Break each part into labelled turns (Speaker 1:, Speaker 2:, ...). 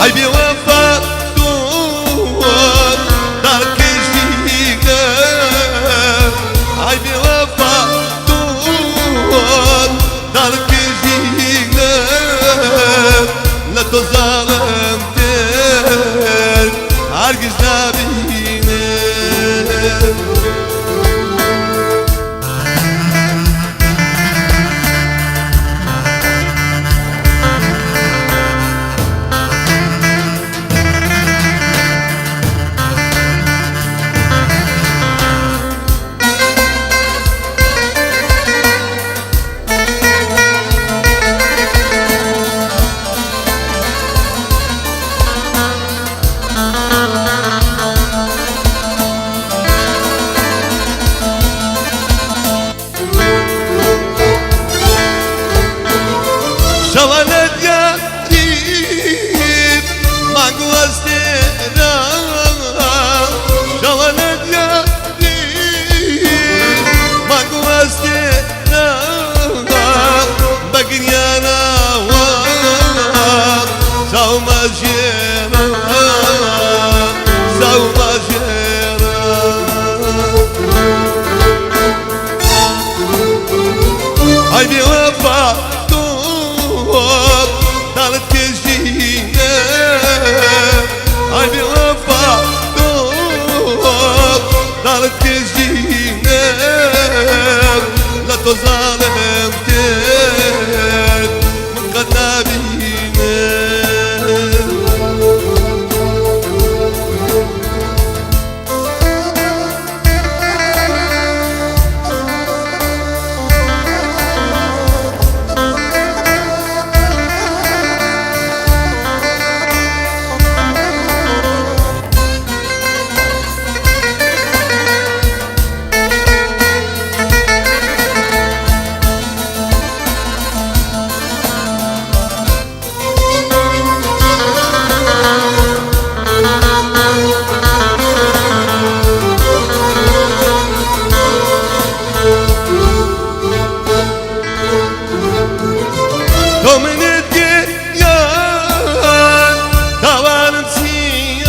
Speaker 1: Ai بوفا دور دارك جديدة Ai بوفا دور دارك جديدة لا تظلم تر هرگز نبینه شوالت يتيم ماكو استرام شوالت يتيم ماكو استرام بقيانا وام سو مجيرا سو مجيرا هاي بوفا دارت جديدة Ai بوفا دارت جديدة لا تظلم تر من قد نبينا Dominit giyan, davarın siyan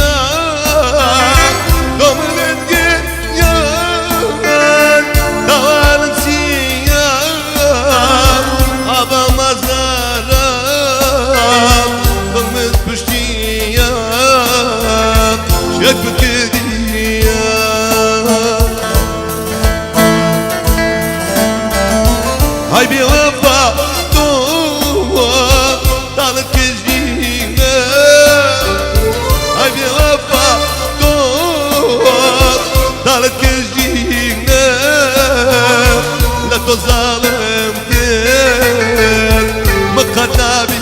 Speaker 1: Dominit giyan, davarın siyan Abamazaram, dominit püştiyan Şekut gidiyan Hay bir vefa دارت جديدة Ai بوفا دارت جديدة لا تظلم تر مقنع